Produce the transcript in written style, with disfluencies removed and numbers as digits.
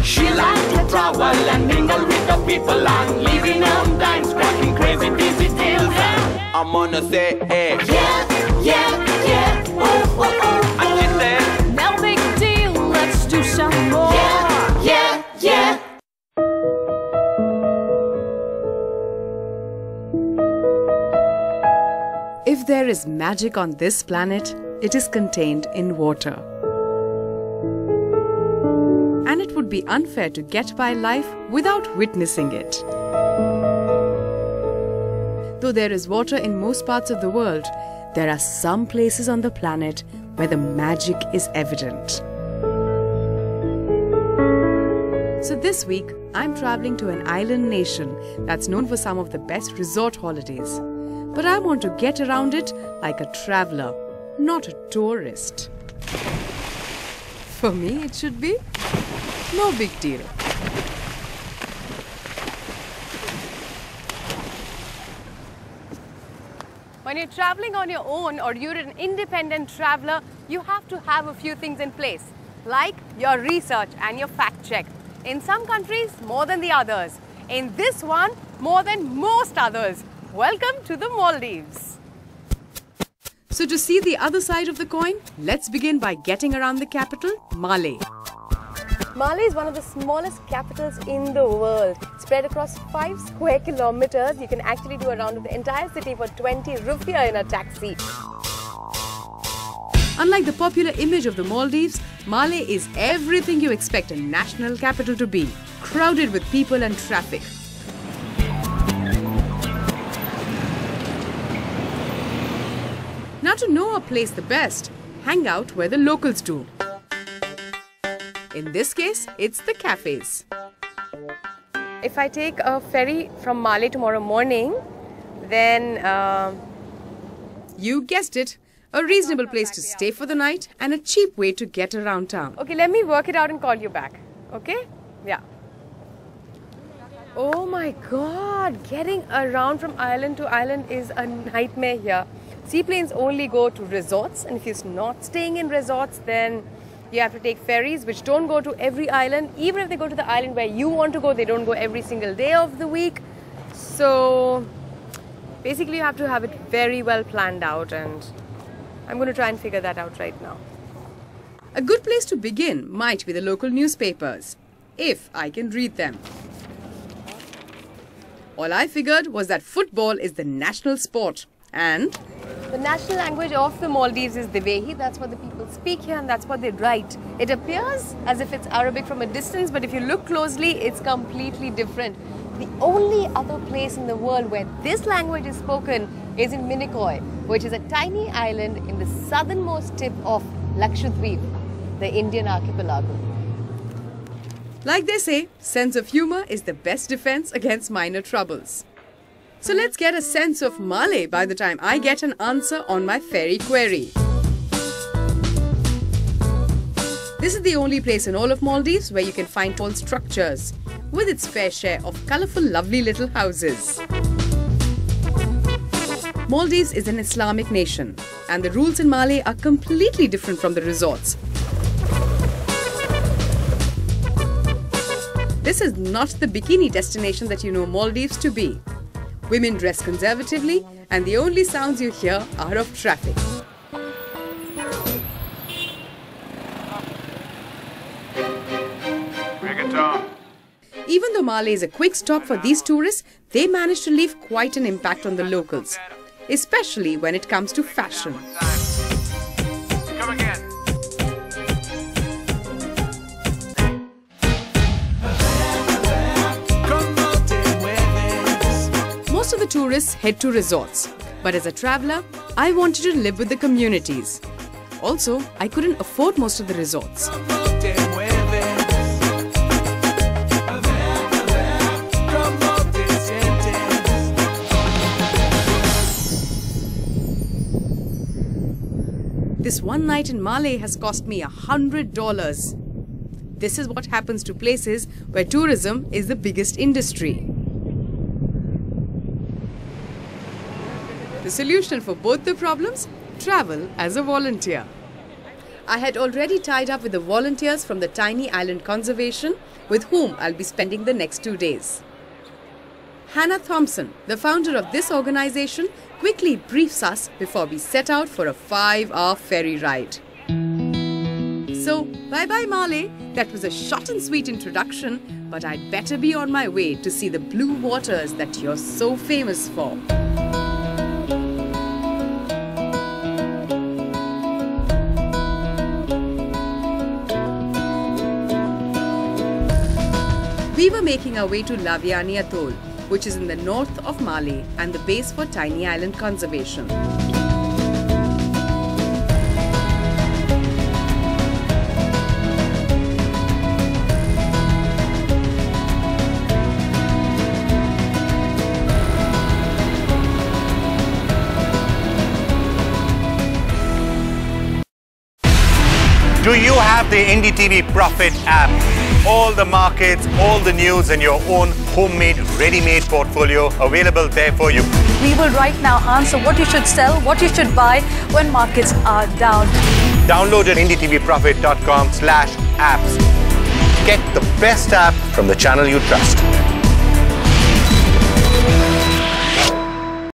She likes to travel and mingle with the people and living them time, scrapping crazy busy deals. I'm gonna say, hey, Yeah, yeah, yeah. Oh, oh, oh. and she said, No big deal, let's do some more. Yeah, yeah, yeah. If there is magic on this planet, it is contained in water. And it would be unfair to get by life without witnessing it. Though there is water in most parts of the world, there are some places on the planet where the magic is evident. So this week, I'm traveling to an island nation that's known for some of the best resort holidays. But I want to get around it like a traveler, not a tourist. For me, it should be no big deal. When you're traveling on your own or you're an independent traveler, you have to have a few things in place, like your research and your fact check. In some countries, more than the others. In this one, more than most others. Welcome to the Maldives. So to see the other side of the coin, let's begin by getting around the capital, Malé. Malé is one of the smallest capitals in the world. Spread across 5 square kilometers, you can actually do a round of the entire city for 20 rupiah in a taxi. Unlike the popular image of the Maldives, Malé is everything you expect a national capital to be, crowded with people and traffic. Now to know a place the best, hang out where the locals do. In this case, it's the cafes. If I take a ferry from Malé tomorrow morning, then You guessed it, a reasonable place to stay for the night and a cheap way to get around town. okay, let me work it out and call you back. Okay? Yeah. Oh my God, getting around from island to island is a nightmare here. Seaplanes only go to resorts, and if you're not staying in resorts, then you have to take ferries which don't go to every island. Even if they go to the island where you want to go, they don't go every single day of the week. So basically you have to have it very well planned out, and I'm going to try and figure that out right now. A good place to begin might be the local newspapers, if I can read them. All I figured was that football is the national sport, and The national language of the Maldives is Divehi. That's what the people speak here and that's what they write. It appears as if it's Arabic from a distance, but if you look closely, it's completely different. The only other place in the world where this language is spoken is in Minicoy, which is a tiny island in the southernmost tip of Lakshadweep, the Indian archipelago. like they say, sense of humor is the best defense against minor troubles. So let's get a sense of Malé by the time I get an answer on my ferry query. This is the only place in all of Maldives where you can find tall structures, with its fair share of colourful, lovely little houses. Maldives is an Islamic nation, and the rules in Malé are completely different from the resorts. This is not the bikini destination that you know Maldives to be. Women dress conservatively, and the only sounds you hear are of traffic. Even though Malé is a quick stop for these tourists, they manage to leave quite an impact on the locals, especially when it comes to fashion. come again. Most of the tourists head to resorts, but as a traveler, I wanted to live with the communities. Also, I couldn't afford most of the resorts. This one night in Malé has cost me $100. This is what happens to places where tourism is the biggest industry. The solution for both the problems? Travel as a volunteer. I had already tied up with the volunteers from the Tiny Island Conservation, with whom I'll be spending the next 2 days. Hannah Thompson, the founder of this organization, quickly briefs us before we set out for a 5-hour ferry ride. So, bye-bye Malé. That was a short and sweet introduction, but I'd better be on my way to see the blue waters that you're so famous for. We were making our way to Laviani Atoll, which is in the north of Malé and the base for Tiny Island Conservation. Do you have the NDTV Profit app? All the markets, all the news and your own homemade, ready-made portfolio available there for you. We will right now answer what you should sell, what you should buy when markets are down. Download at ndtvprofit.com/apps. Get the best app from the channel you trust.